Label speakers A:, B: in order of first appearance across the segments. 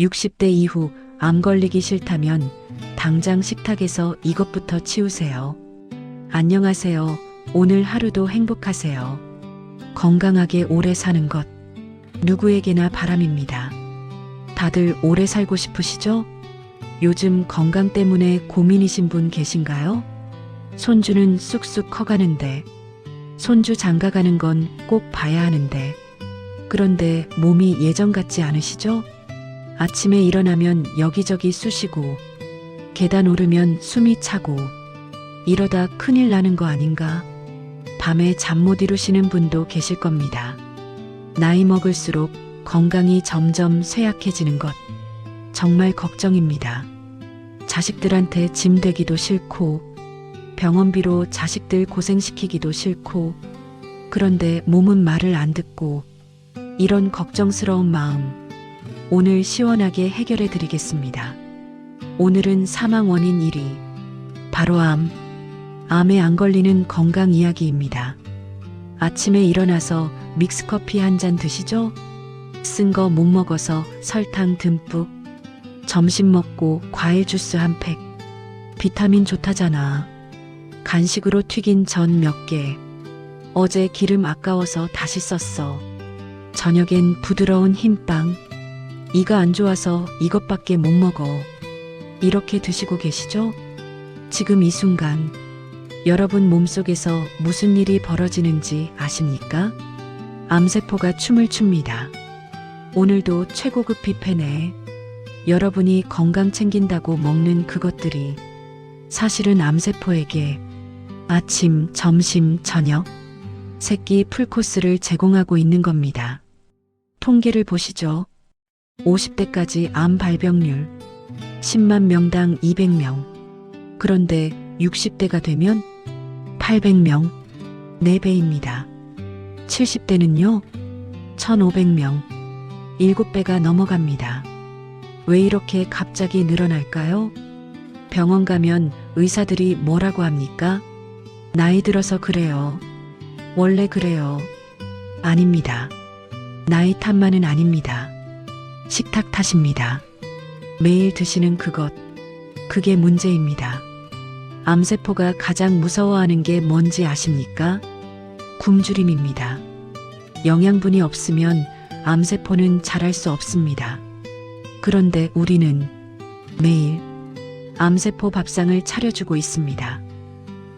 A: 60대 이후 암 걸리기 싫다면 당장 식탁에서 이것부터 치우세요. 안녕하세요. 오늘 하루도 행복하세요. 건강하게 오래 사는 것. 누구에게나 바람입니다. 다들 오래 살고 싶으시죠? 요즘 건강 때문에 고민이신 분 계신가요? 손주는 쑥쑥 커가는데, 손주 장가가는 건 꼭 봐야 하는데, 그런데 몸이 예전 같지 않으시죠? 아침에 일어나면 여기저기 쑤시고, 계단 오르면 숨이 차고, 이러다 큰일 나는 거 아닌가? 밤에 잠 못 이루시는 분도 계실 겁니다. 나이 먹을수록 건강이 점점 쇠약해지는 것. 정말 걱정입니다. 자식들한테 짐 되기도 싫고, 병원비로 자식들 고생시키기도 싫고, 그런데 몸은 말을 안 듣고, 이런 걱정스러운 마음, 오늘 시원하게 해결해 드리겠습니다. 오늘은 사망 원인 1위, 바로 암. 암에 안 걸리는 건강 이야기입니다. 아침에 일어나서 믹스커피 한 잔 드시죠? 쓴 거 못 먹어서 설탕 듬뿍. 점심 먹고 과일 주스 한 팩. 비타민 좋다잖아. 간식으로 튀긴 전 몇 개. 어제 기름 아까워서 다시 썼어. 저녁엔 부드러운 흰빵. 이가 안 좋아서 이것밖에 못 먹어. 이렇게 드시고 계시죠? 지금 이 순간 여러분 몸속에서 무슨 일이 벌어지는지 아십니까? 암세포가 춤을 춥니다. 오늘도 최고급 뷔페네. 여러분이 건강 챙긴다고 먹는 그것들이 사실은 암세포에게 아침, 점심, 저녁, 세끼 풀코스를 제공하고 있는 겁니다. 통계를 보시죠. 50대까지 암 발병률 10만 명당 200명. 그런데 60대가 되면 800명, 4배입니다. 70대는요, 1,500명, 7배가 넘어갑니다. 왜 이렇게 갑자기 늘어날까요? 병원 가면 의사들이 뭐라고 합니까? 나이 들어서 그래요. 원래 그래요. 아닙니다. 나이 탓만은 아닙니다. 식탁 탓입니다. 매일 드시는 그것, 그게 문제입니다. 암세포가 가장 무서워하는 게 뭔지 아십니까? 굶주림입니다. 영양분이 없으면 암세포는 자랄 수 없습니다. 그런데 우리는 매일 암세포 밥상을 차려주고 있습니다.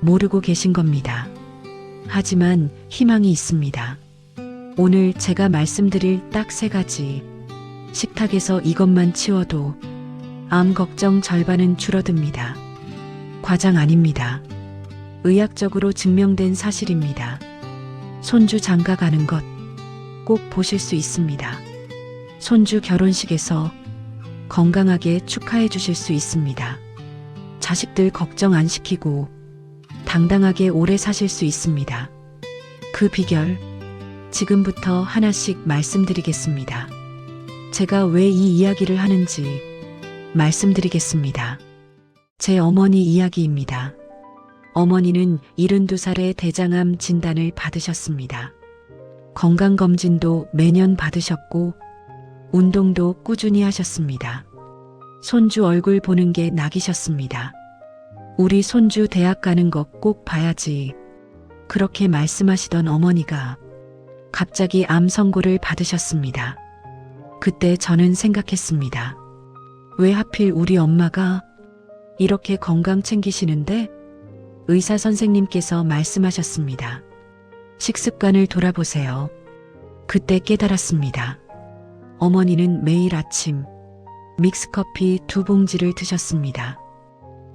A: 모르고 계신 겁니다. 하지만 희망이 있습니다. 오늘 제가 말씀드릴 딱 3가지. 식탁에서 이것만 치워도 암 걱정 절반은 줄어듭니다. 과장 아닙니다. 의학적으로 증명된 사실입니다. 손주 장가 가는 것 꼭 보실 수 있습니다. 손주 결혼식에서 건강하게 축하해 주실 수 있습니다. 자식들 걱정 안 시키고 당당하게 오래 사실 수 있습니다. 그 비결 지금부터 하나씩 말씀드리겠습니다. 제가 왜 이 이야기를 하는지 말씀드리겠습니다. 제 어머니 이야기입니다. 어머니는 72살에 대장암 진단을 받으셨습니다. 건강검진도 매년 받으셨고 운동도 꾸준히 하셨습니다. 손주 얼굴 보는 게 낙이셨습니다. 우리 손주 대학 가는 거 꼭 봐야지. 그렇게 말씀하시던 어머니가 갑자기 암 선고를 받으셨습니다. 그때 저는 생각했습니다. 왜 하필 우리 엄마가 이렇게 건강 챙기시는데? 의사 선생님께서 말씀하셨습니다. 식습관을 돌아보세요. 그때 깨달았습니다. 어머니는 매일 아침 믹스커피 2봉지를 드셨습니다.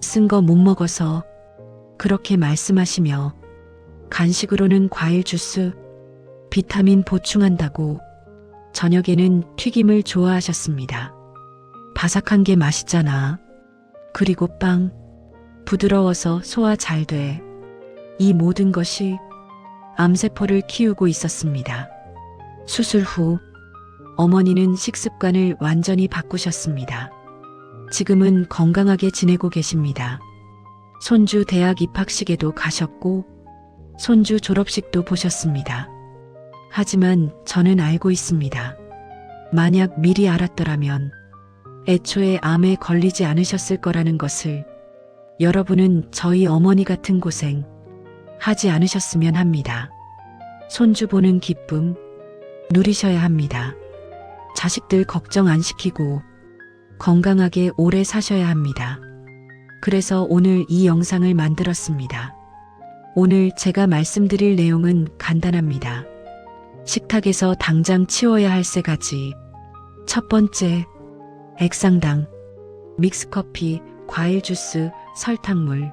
A: 쓴 거 못 먹어서 그렇게 말씀하시며 간식으로는 과일 주스, 비타민 보충한다고 저녁에는 튀김을 좋아하셨습니다. 바삭한 게 맛있잖아. 그리고 빵, 부드러워서 소화 잘 돼. 이 모든 것이 암세포를 키우고 있었습니다. 수술 후 어머니는 식습관을 완전히 바꾸셨습니다. 지금은 건강하게 지내고 계십니다. 손주 대학 입학식에도 가셨고 손주 졸업식도 보셨습니다. 하지만 저는 알고 있습니다. 만약 미리 알았더라면 애초에 암에 걸리지 않으셨을 거라는 것을 여러분은 저희 어머니 같은 고생 하지 않으셨으면 합니다. 손주 보는 기쁨 누리셔야 합니다. 자식들 걱정 안 시키고 건강하게 오래 사셔야 합니다. 그래서 오늘 이 영상을 만들었습니다. 오늘 제가 말씀드릴 내용은 간단합니다. 식탁에서 당장 치워야 할 세 가지. 첫 번째, 액상당, 믹스커피, 과일 주스, 설탕물.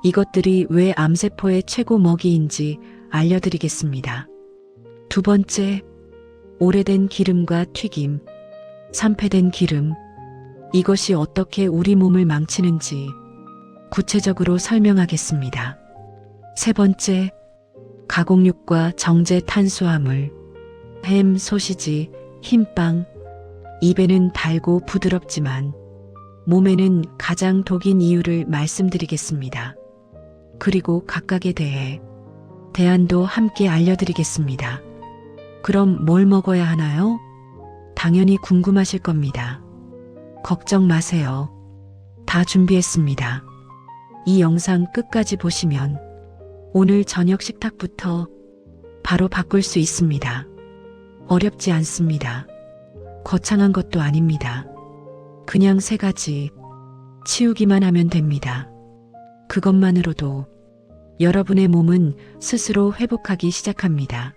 A: 이것들이 왜 암세포의 최고 먹이인지 알려드리겠습니다. 두 번째, 오래된 기름과 튀김, 산패된 기름. 이것이 어떻게 우리 몸을 망치는지 구체적으로 설명하겠습니다. 세 번째, 가공육과 정제 탄수화물, 햄, 소시지, 흰빵. 입에는 달고 부드럽지만 몸에는 가장 독인 이유를 말씀드리겠습니다. 그리고 각각에 대해 대안도 함께 알려드리겠습니다. 그럼 뭘 먹어야 하나요? 당연히 궁금하실 겁니다. 걱정 마세요. 다 준비했습니다. 이 영상 끝까지 보시면 오늘 저녁 식탁부터 바로 바꿀 수 있습니다. 어렵지 않습니다. 거창한 것도 아닙니다. 그냥 세 가지 치우기만 하면 됩니다. 그것만으로도 여러분의 몸은 스스로 회복하기 시작합니다.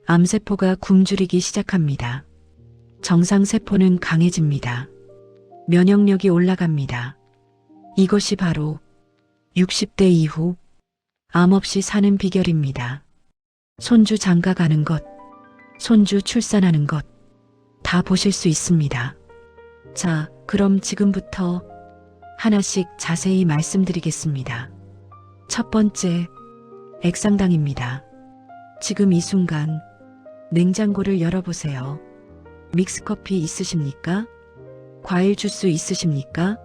A: 암세포가 굶주리기 시작합니다. 정상세포는 강해집니다. 면역력이 올라갑니다. 이것이 바로 60대 이후 암 없이 사는 비결입니다. 손주 장가 가는 것, 손주 출산하는 것, 다 보실 수 있습니다. 자, 그럼 지금부터 하나씩 자세히 말씀드리겠습니다. 첫 번째, 액상당입니다. 지금 이 순간 냉장고를 열어보세요. 믹스커피 있으십니까? 과일 주스 있으십니까?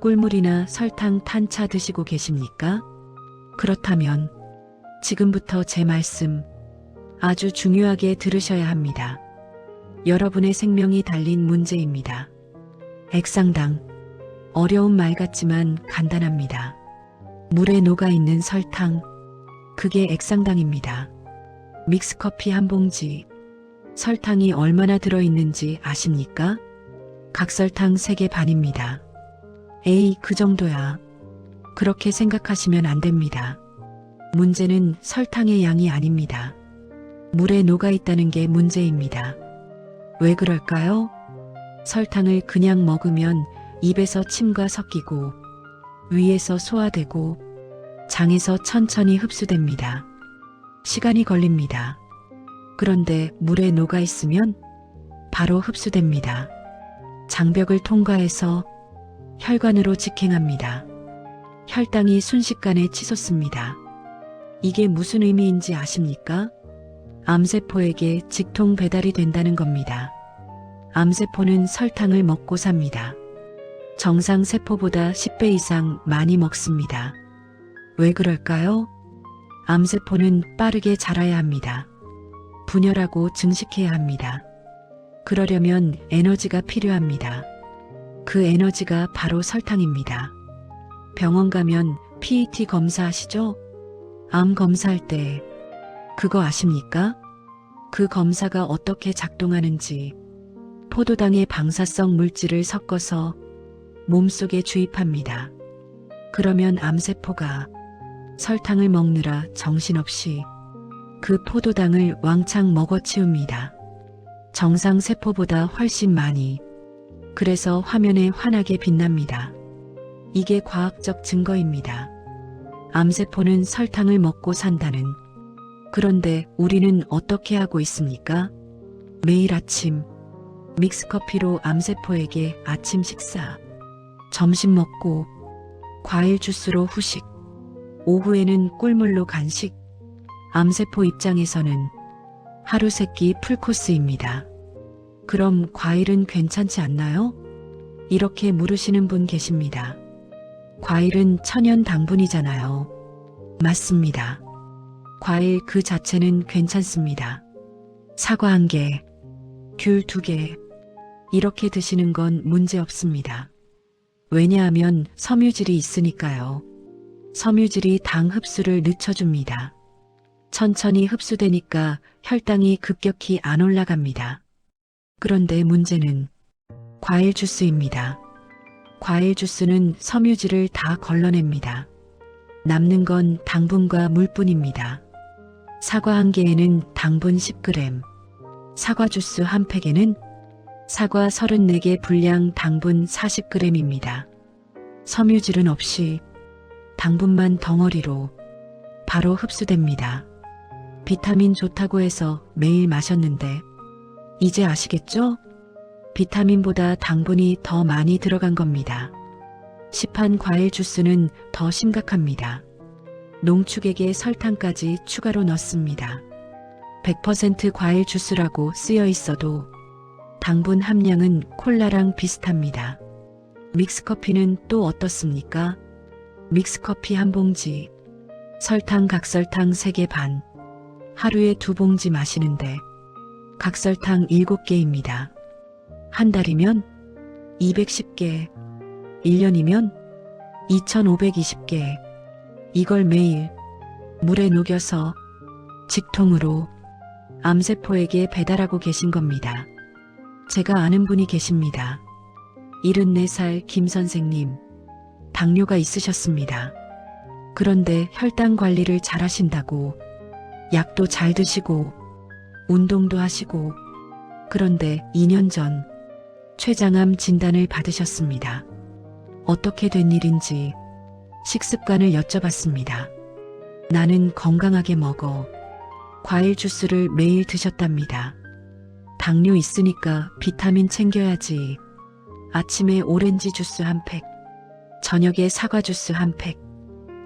A: 꿀물이나 설탕 탄 차 드시고 계십니까? 그렇다면 지금부터 제 말씀 아주 중요하게 들으셔야 합니다. 여러분의 생명이 달린 문제입니다. 액상당, 어려운 말 같지만 간단합니다. 물에 녹아있는 설탕, 그게 액상당입니다. 믹스커피 한 봉지, 설탕이 얼마나 들어있는지 아십니까? 각설탕 3개 반입니다. 에이, 그 정도야. 그렇게 생각하시면 안 됩니다. 문제는 설탕의 양이 아닙니다. 물에 녹아있다는 게 문제입니다. 왜 그럴까요? 설탕을 그냥 먹으면 입에서 침과 섞이고 위에서 소화되고 장에서 천천히 흡수됩니다. 시간이 걸립니다. 그런데 물에 녹아있으면 바로 흡수됩니다. 장벽을 통과해서 혈관으로 직행합니다. 혈당이 순식간에 치솟습니다. 이게 무슨 의미인지 아십니까? 암세포에게 직통 배달이 된다는 겁니다. 암세포는 설탕을 먹고 삽니다. 정상 세포보다 10배 이상 많이 먹습니다. 왜 그럴까요? 암세포는 빠르게 자라야 합니다. 분열하고 증식해야 합니다. 그러려면 에너지가 필요합니다. 그 에너지가 바로 설탕입니다. 병원 가면 PET 검사하시죠? 암 검사할 때 그거 아십니까? 그 검사가 어떻게 작동하는지 포도당의 방사성 물질을 섞어서 몸속에 주입합니다. 그러면 암세포가 설탕을 먹느라 정신없이 그 포도당을 왕창 먹어치웁니다. 정상 세포보다 훨씬 많이. 그래서 화면에 환하게 빛납니다. 이게 과학적 증거입니다. 암세포는 설탕을 먹고 산다는. 그런데 우리는 어떻게 하고 있습니까? 매일 아침 믹스커피로 암세포에게 아침 식사, 점심 먹고 과일 주스로 후식, 오후에는 꿀물로 간식. 암세포 입장에서는 하루 세끼 풀코스입니다. 그럼 과일은 괜찮지 않나요? 이렇게 물으시는 분 계십니다. 과일은 천연 당분이잖아요. 맞습니다. 과일 그 자체는 괜찮습니다. 사과 1개, 귤 2개, 이렇게 드시는 건 문제 없습니다. 왜냐하면 섬유질이 있으니까요. 섬유질이 당 흡수를 늦춰줍니다. 천천히 흡수되니까 혈당이 급격히 안 올라갑니다. 그런데 문제는 과일 주스입니다. 과일 주스는 섬유질을 다 걸러냅니다. 남는 건 당분과 물뿐입니다. 사과 한 개에는 당분 10g, 사과 주스 한 팩에는 사과 34개 분량 당분 40g입니다. 섬유질은 없이 당분만 덩어리로 바로 흡수됩니다. 비타민 좋다고 해서 매일 마셨는데 이제 아시겠죠? 비타민보다 당분이 더 많이 들어간 겁니다. 시판 과일 주스는 더 심각합니다. 농축액에 설탕까지 추가로 넣습니다. 100% 과일 주스라고 쓰여 있어도 당분 함량은 콜라랑 비슷합니다. 믹스커피는 또 어떻습니까? 믹스커피 한 봉지, 설탕 각설탕 3개 반, 하루에 2봉지 마시는데 각설탕 7개입니다. 한 달이면 210개, 1년이면 2520개. 이걸 매일 물에 녹여서 직통으로 암세포에게 배달하고 계신 겁니다. 제가 아는 분이 계십니다. 74살 김 선생님, 당뇨가 있으셨습니다. 그런데 혈당 관리를 잘 하신다고 약도 잘 드시고 운동도 하시고, 그런데 2년 전 췌장암 진단을 받으셨습니다. 어떻게 된 일인지 식습관을 여쭤봤습니다. 나는 건강하게 먹어. 과일 주스를 매일 드셨답니다. 당뇨 있으니까 비타민 챙겨야지. 아침에 오렌지 주스 한 팩, 저녁에 사과 주스 한 팩.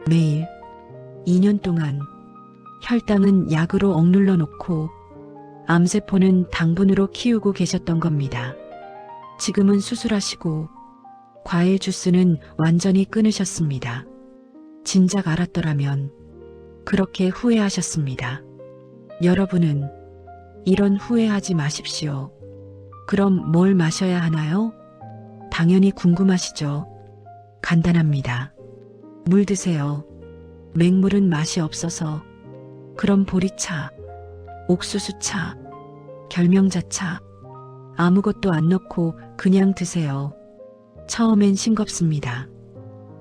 A: 매일 2년 동안 혈당은 약으로 억눌러 놓고 암세포는 당분으로 키우고 계셨던 겁니다. 지금은 수술하시고 과일 주스는 완전히 끊으셨습니다. 진작 알았더라면 그렇게 후회하셨습니다. 여러분은 이런 후회하지 마십시오. 그럼 뭘 마셔야 하나요? 당연히 궁금하시죠? 간단합니다. 물 드세요. 맹물은 맛이 없어서. 그럼 보리차, 옥수수차, 결명자차, 아무것도 안 넣고 그냥 드세요. 처음엔 싱겁습니다.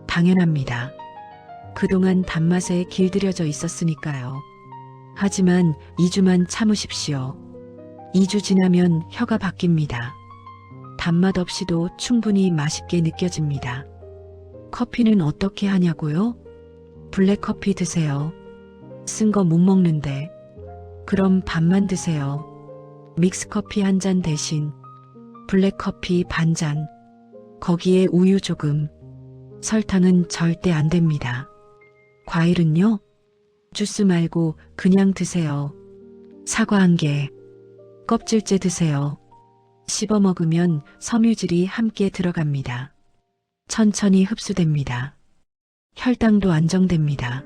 A: 당연합니다. 그동안 단맛에 길들여져 있었으니까요. 하지만 2주만 참으십시오. 2주 지나면 혀가 바뀝니다. 단맛 없이도 충분히 맛있게 느껴집니다. 커피는 어떻게 하냐고요? 블랙커피 드세요. 쓴 거 못 먹는데. 그럼 반만 드세요. 믹스커피 한 잔 대신 블랙커피 반 잔. 거기에 우유 조금. 설탕은 절대 안 됩니다. 과일은요? 주스 말고 그냥 드세요. 사과 한 개. 껍질째 드세요. 씹어 먹으면 섬유질이 함께 들어갑니다. 천천히 흡수됩니다. 혈당도 안정됩니다.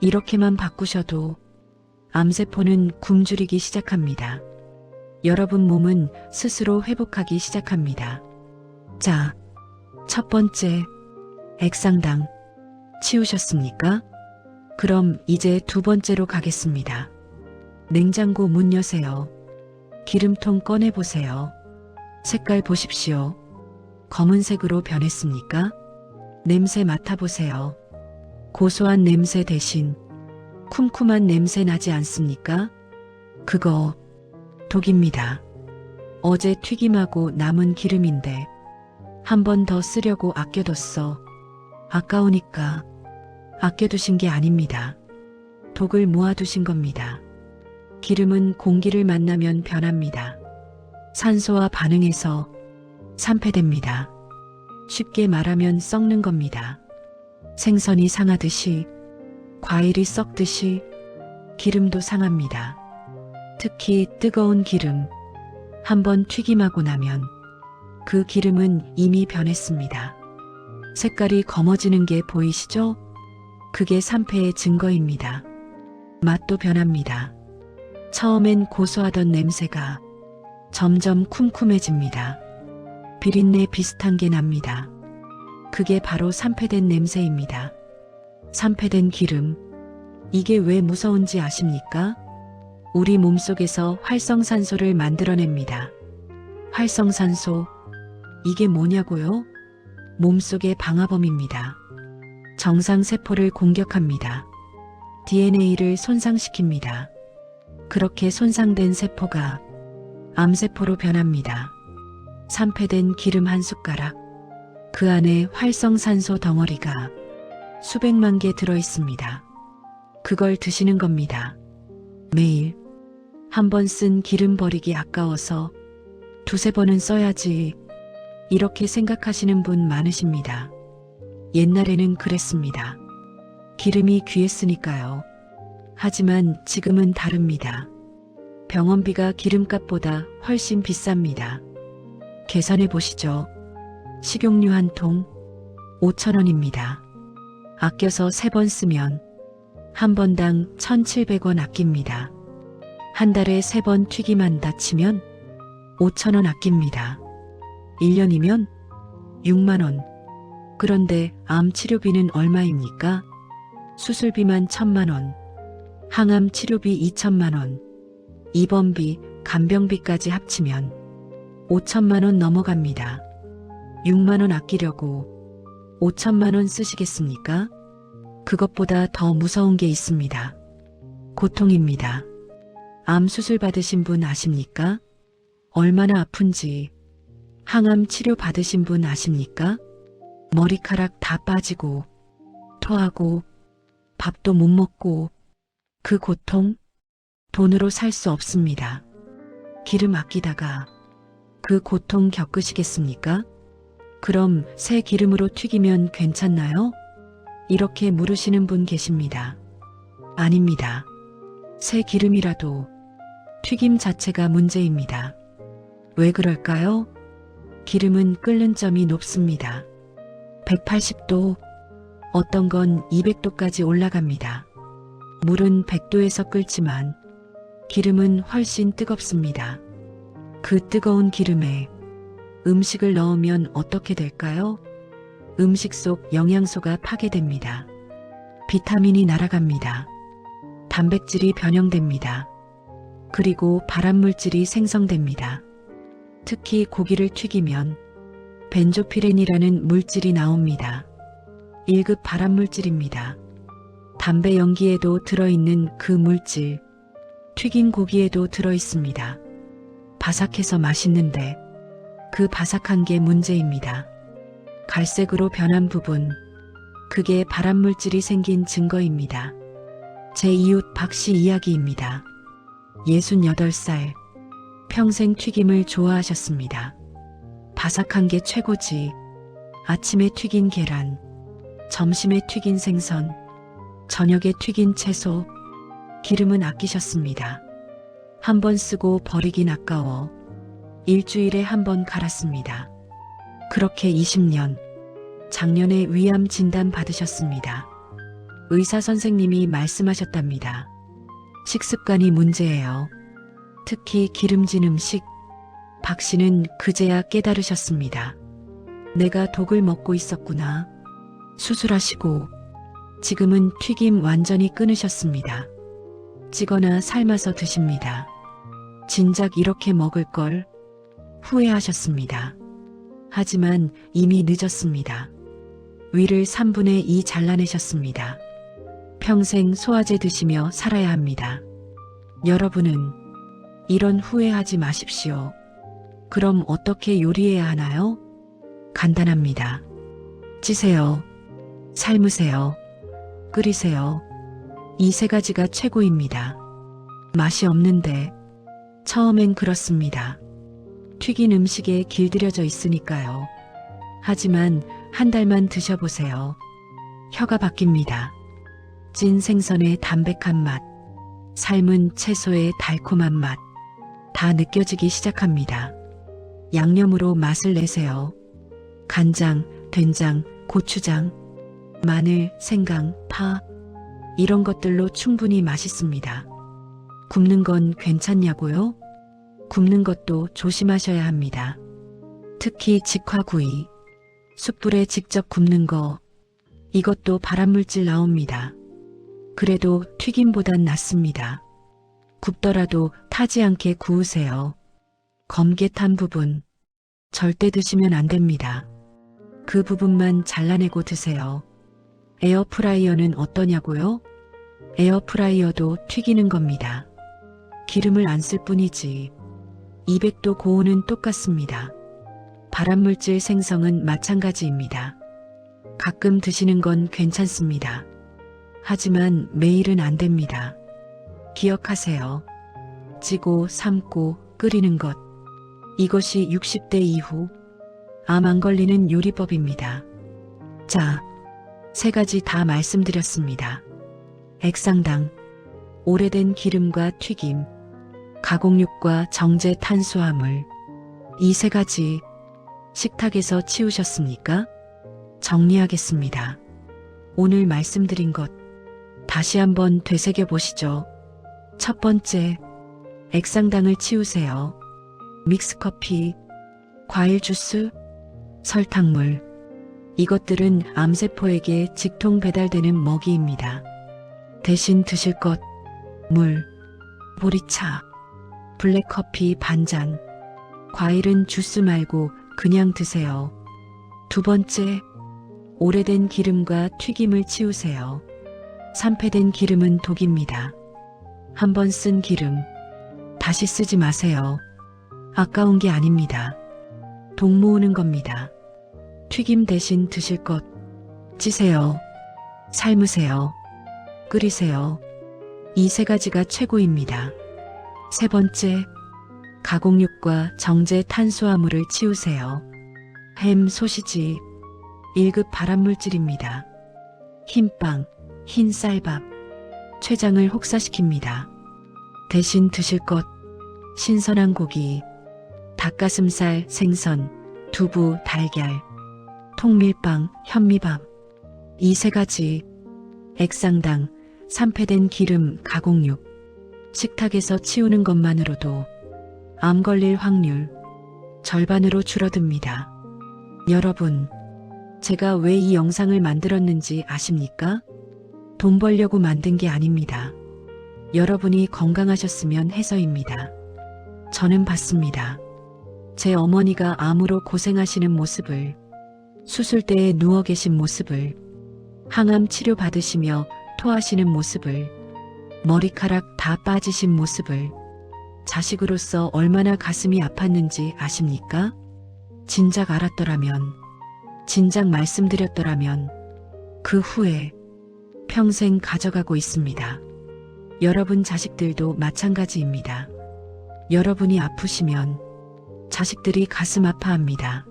A: 이렇게만 바꾸셔도 암세포는 굶주리기 시작합니다. 여러분 몸은 스스로 회복하기 시작합니다. 자, 첫 번째, 액상당 치우셨습니까? 그럼 이제 두 번째로 가겠습니다. 냉장고 문 여세요. 기름통 꺼내보세요. 색깔 보십시오. 검은색으로 변했습니까? 냄새 맡아보세요. 고소한 냄새 대신 쿰쿰한 냄새 나지 않습니까? 그거 독입니다. 어제 튀김하고 남은 기름인데 한 번 더 쓰려고 아껴뒀어. 아까우니까 아껴두신 게 아닙니다. 독을 모아두신 겁니다. 기름은 공기를 만나면 변합니다. 산소와 반응해서 산패됩니다. 쉽게 말하면 썩는 겁니다. 생선이 상하듯이, 과일이 썩듯이 기름도 상합니다. 특히 뜨거운 기름, 한번 튀김하고 나면 그 기름은 이미 변했습니다. 색깔이 검어지는 게 보이시죠? 그게 산패의 증거입니다. 맛도 변합니다. 처음엔 고소하던 냄새가 점점 쿰쿰해집니다. 비린내 비슷한 게 납니다. 그게 바로 산패된 냄새입니다. 산패된 기름. 이게 왜 무서운지 아십니까? 우리 몸속에서 활성산소를 만들어냅니다. 활성산소. 이게 뭐냐고요? 몸속의 방화범입니다. 정상세포를 공격합니다. DNA를 손상시킵니다. 그렇게 손상된 세포가 암세포로 변합니다. 산패된 기름 한 숟가락. 그 안에 활성산소 덩어리가 수백만 개 들어있습니다. 그걸 드시는 겁니다. 매일. 한 번 쓴 기름 버리기 아까워서 두세 번은 써야지. 이렇게 생각하시는 분 많으십니다. 옛날에는 그랬습니다. 기름이 귀했으니까요. 하지만 지금은 다릅니다. 병원비가 기름값보다 훨씬 비쌉니다. 계산해 보시죠. 식용유 한 통 5,000원입니다. 아껴서 3번 쓰면 한 번당 1,700원 아낍니다. 한 달에 3번 튀김한다 치면 5,000원 아낍니다. 1년이면 6만 원. 그런데 암 치료비는 얼마입니까? 수술비만 1,000만 원, 항암 치료비 2천만 원, 입원비, 간병비까지 합치면 5천만 원 넘어갑니다. 6만 원 아끼려고 5천만 원 쓰시겠습니까? 그것보다 더 무서운 게 있습니다. 고통입니다. 암 수술 받으신 분 아십니까? 얼마나 아픈지. 항암 치료 받으신 분 아십니까? 머리카락 다 빠지고 토하고 밥도 못 먹고 그 고통 돈으로 살 수 없습니다. 기름 아끼다가 그 고통 겪으시겠습니까? 그럼 새 기름으로 튀기면 괜찮나요? 이렇게 물으시는 분 계십니다. 아닙니다. 새 기름이라도 튀김 자체가 문제입니다. 왜 그럴까요? 기름은 끓는 점이 높습니다. 180도, 어떤 건 200도까지 올라갑니다. 물은 100도에서 끓지만 기름은 훨씬 뜨겁습니다. 그 뜨거운 기름에 음식을 넣으면 어떻게 될까요? 음식 속 영양소가 파괴됩니다. 비타민이 날아갑니다. 단백질이 변형됩니다. 그리고 발암물질이 생성됩니다. 특히 고기를 튀기면 벤조피렌이라는 물질이 나옵니다. 1급 발암물질입니다. 담배 연기에도 들어있는 그 물질, 튀긴 고기에도 들어있습니다. 바삭해서 맛있는데 그 바삭한 게 문제입니다. 갈색으로 변한 부분, 그게 발암물질이 생긴 증거입니다. 제 이웃 박씨 이야기입니다. 68살, 평생 튀김을 좋아하셨습니다. 바삭한 게 최고지. 아침에 튀긴 계란, 점심에 튀긴 생선, 저녁에 튀긴 채소, 기름은 아끼셨습니다. 한 번 쓰고 버리긴 아까워 일주일에 한 번 갈았습니다. 그렇게 20년, 작년에 위암 진단 받으셨습니다. 의사 선생님이 말씀하셨답니다. 식습관이 문제예요. 특히 기름진 음식. 박 씨는 그제야 깨달으셨습니다. 내가 독을 먹고 있었구나. 수술하시고 지금은 튀김 완전히 끊으셨습니다. 찌거나 삶아서 드십니다. 진작 이렇게 먹을 걸 후회하셨습니다. 하지만 이미 늦었습니다. 위를 3분의 2 잘라내셨습니다. 평생 소화제 드시며 살아야 합니다. 여러분은 이런 후회하지 마십시오. 그럼 어떻게 요리해야 하나요? 간단합니다. 찌세요. 삶으세요. 끓이세요. 이 세 가지가 최고입니다. 맛이 없는데 처음엔 그렇습니다. 튀긴 음식에 길들여져 있으니까요. 하지만 한 달만 드셔보세요. 혀가 바뀝니다. 찐 생선의 담백한 맛, 삶은 채소의 달콤한 맛, 다 느껴지기 시작합니다. 양념으로 맛을 내세요. 간장, 된장, 고추장, 마늘, 생강, 파, 이런 것들로 충분히 맛있습니다. 굽는 건 괜찮냐고요? 굽는 것도 조심하셔야 합니다. 특히 직화구이, 숯불에 직접 굽는 거, 이것도 발암물질 나옵니다. 그래도 튀김보단 낫습니다. 굽더라도 타지 않게 구우세요. 검게 탄 부분, 절대 드시면 안 됩니다. 그 부분만 잘라내고 드세요. 에어프라이어는 어떠냐고요? 에어프라이어도 튀기는 겁니다. 기름을 안 쓸 뿐이지. 200도 고온은 똑같습니다. 발암물질 생성은 마찬가지입니다. 가끔 드시는 건 괜찮습니다. 하지만 매일은 안 됩니다. 기억하세요. 찌고 삶고 끓이는 것. 이것이 60대 이후 암 안 걸리는 요리법입니다. 자, 3가지 다 말씀드렸습니다. 액상당, 오래된 기름과 튀김, 가공육과 정제 탄수화물. 이 3가지 식탁에서 치우셨습니까? 정리하겠습니다. 오늘 말씀드린 것 다시 한번 되새겨 보시죠. 첫 번째, 액상당을 치우세요. 믹스커피, 과일 주스, 설탕물. 이것들은 암세포에게 직통 배달되는 먹이입니다. 대신 드실 것, 물, 보리차, 블랙커피 반잔. 과일은 주스 말고 그냥 드세요. 두 번째, 오래된 기름과 튀김을 치우세요. 산패된 기름은 독입니다. 한 번 쓴 기름, 다시 쓰지 마세요. 아까운 게 아닙니다. 독 모으는 겁니다. 튀김 대신 드실 것, 찌세요. 삶으세요. 끓이세요. 이 3가지가 최고입니다. 세 번째, 가공육과 정제 탄수화물을 치우세요. 햄, 소시지, 1급 발암물질입니다. 흰빵, 흰 쌀밥, 췌장을 혹사시킵니다. 대신 드실 것, 신선한 고기, 닭가슴살, 생선, 두부, 달걀, 통밀빵, 현미밥. 이 3가지, 액상당, 산패된 기름, 가공육, 식탁에서 치우는 것만으로도 암 걸릴 확률 절반으로 줄어듭니다. 여러분, 제가 왜 이 영상을 만들었는지 아십니까? 돈 벌려고 만든 게 아닙니다. 여러분이 건강하셨으면 해서입니다. 저는 봤습니다. 제 어머니가 암으로 고생하시는 모습을, 수술대에 누워 계신 모습을, 항암 치료 받으시며 토하시는 모습을, 머리카락 다 빠지신 모습을, 자식으로서 얼마나 가슴이 아팠는지 아십니까? 진작 알았더라면, 진작 말씀드렸더라면, 그 후에 평생 가져가고 있습니다. 여러분 자식들도 마찬가지입니다. 여러분이 아프시면 자식들이 가슴 아파합니다.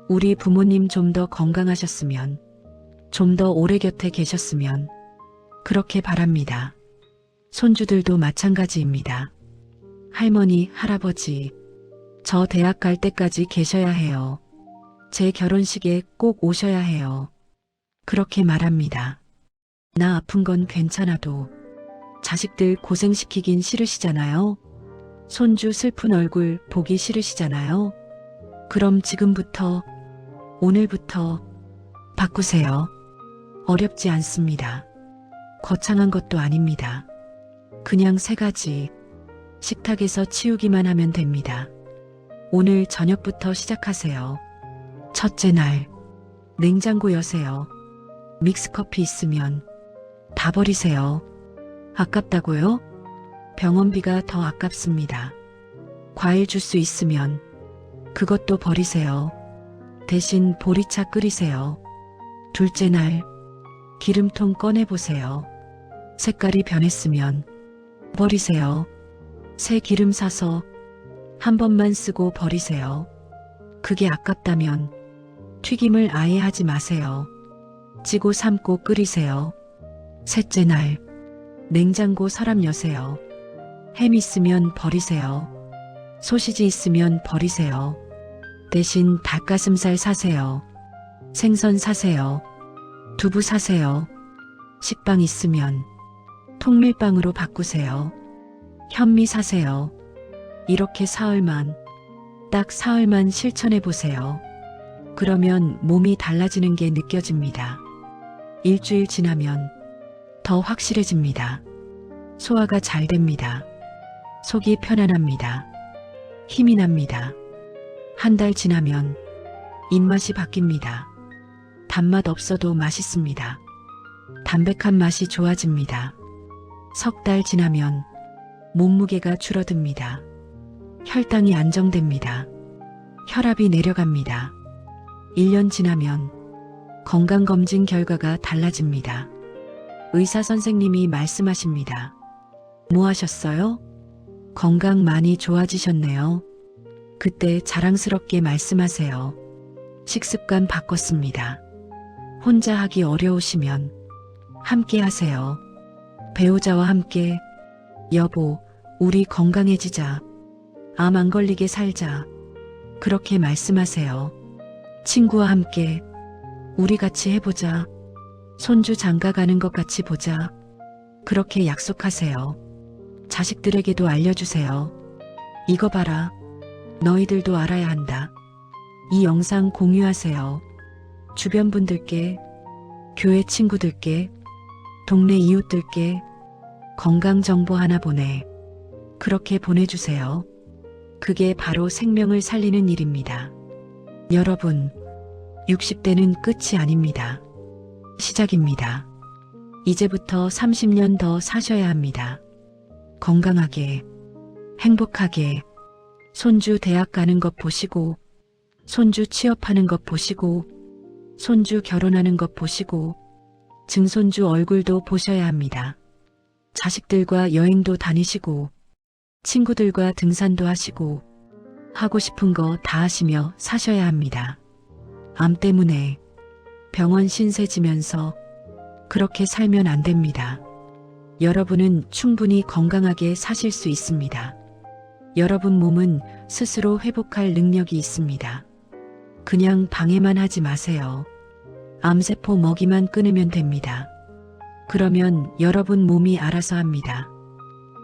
A: 우리 부모님 좀 더 건강하셨으면, 좀 더 오래 곁에 계셨으면 그렇게 바랍니다. 손주들도 마찬가지입니다. 할머니, 할아버지, 저 대학 갈 때까지 계셔야 해요. 제 결혼식에 꼭 오셔야 해요. 그렇게 말합니다. 나 아픈 건 괜찮아도 자식들 고생시키긴 싫으시잖아요. 손주 슬픈 얼굴 보기 싫으시잖아요. 그럼 지금부터, 오늘부터 바꾸세요. 어렵지 않습니다. 거창한 것도 아닙니다. 그냥 3가지 식탁에서 치우기만 하면 됩니다. 오늘 저녁부터 시작하세요. 첫째 날, 냉장고 여세요. 믹스커피 있으면 다 버리세요. 아깝다고요? 병원비가 더 아깝습니다. 과일 주스 있으면 그것도 버리세요. 대신 보리차 끓이세요. 둘째 날, 기름통 꺼내보세요. 색깔이 변했으면 버리세요. 새 기름 사서 한 번만 쓰고 버리세요. 그게 아깝다면 튀김을 아예 하지 마세요. 찌고 삶고 끓이세요. 셋째 날, 냉장고 서랍 여세요. 햄 있으면 버리세요. 소시지 있으면 버리세요. 대신 닭가슴살 사세요. 생선 사세요. 두부 사세요. 식빵 있으면 통밀빵으로 바꾸세요. 현미 사세요. 이렇게 사흘만 딱 사흘만 실천해 보세요. 그러면 몸이 달라지는 게 느껴집니다. 일주일 지나면 더 확실해집니다. 소화가 잘 됩니다. 속이 편안합니다. 힘이 납니다. 한 달 지나면 입맛이 바뀝니다. 단맛 없어도 맛있습니다. 담백한 맛이 좋아집니다. 석 달 지나면 몸무게가 줄어듭니다. 혈당이 안정됩니다. 혈압이 내려갑니다. 1년 지나면 건강검진 결과가 달라집니다. 의사 선생님이 말씀하십니다. 뭐 하셨어요? 건강 많이 좋아지셨네요. 그때 자랑스럽게 말씀하세요. 식습관 바꿨습니다. 혼자 하기 어려우시면 함께 하세요. 배우자와 함께 여보, 우리 건강해지자. 암 안 걸리게 살자. 그렇게 말씀하세요. 친구와 함께 우리 같이 해보자. 손주 장가 가는 것 같이 보자. 그렇게 약속하세요. 자식들에게도 알려주세요. 이거 봐라. 너희들도 알아야 한다. 이 영상 공유하세요. 주변 분들께, 교회 친구들께, 동네 이웃들께 건강 정보 하나 보내. 그렇게 보내주세요. 그게 바로 생명을 살리는 일입니다. 여러분, 60대는 끝이 아닙니다. 시작입니다. 이제부터 30년 더 사셔야 합니다. 건강하게, 행복하게, 손주 대학 가는 것 보시고, 손주 취업하는 것 보시고, 손주 결혼하는 것 보시고, 증손주 얼굴도 보셔야 합니다. 자식들과 여행도 다니시고, 친구들과 등산도 하시고, 하고 싶은 거 다 하시며 사셔야 합니다. 암 때문에 병원 신세 지면서 그렇게 살면 안 됩니다. 여러분은 충분히 건강하게 사실 수 있습니다. 여러분 몸은 스스로 회복할 능력이 있습니다. 그냥 방해만 하지 마세요. 암세포 먹이만 끊으면 됩니다. 그러면 여러분 몸이 알아서 합니다.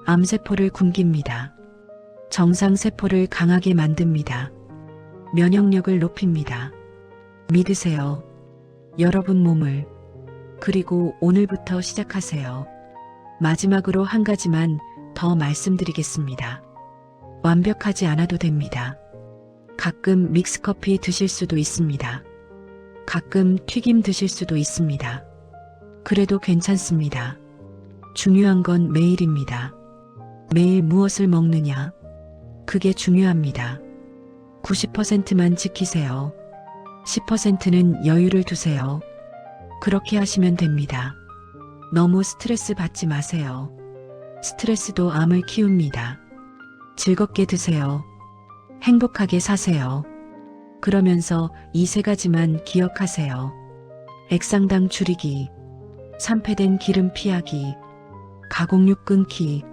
A: 암세포를 굶깁니다. 정상세포를 강하게 만듭니다. 면역력을 높입니다. 믿으세요. 여러분 몸을. 그리고 오늘부터 시작하세요. 마지막으로 한 가지만 더 말씀드리겠습니다. 완벽하지 않아도 됩니다. 가끔 믹스커피 드실 수도 있습니다. 가끔 튀김 드실 수도 있습니다. 그래도 괜찮습니다. 중요한 건 매일입니다. 매일 무엇을 먹느냐? 그게 중요합니다. 90%만 지키세요. 10%는 여유를 두세요. 그렇게 하시면 됩니다. 너무 스트레스 받지 마세요. 스트레스도 암을 키웁니다. 즐겁게 드세요. 행복하게 사세요. 그러면서 이 세 가지만 기억하세요. 액상당 줄이기, 산패된 기름 피하기, 가공육 끊기.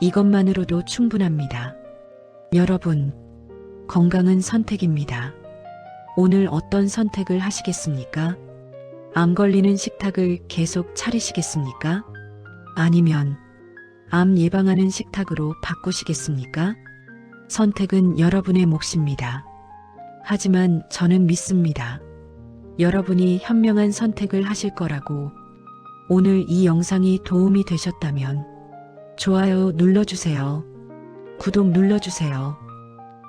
A: 이것만으로도 충분합니다. 여러분, 건강은 선택입니다. 오늘 어떤 선택을 하시겠습니까? 암 걸리는 식탁을 계속 차리시겠습니까? 아니면 암 예방하는 식탁으로 바꾸시겠습니까? 선택은 여러분의 몫입니다. 하지만 저는 믿습니다. 여러분이 현명한 선택을 하실 거라고. 오늘 이 영상이 도움이 되셨다면 좋아요 눌러주세요. 구독 눌러주세요.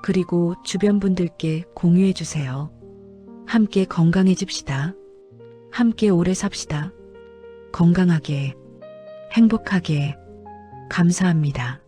A: 그리고 주변 분들께 공유해주세요. 함께 건강해집시다. 함께 오래 삽시다. 건강하게, 행복하게. 감사합니다.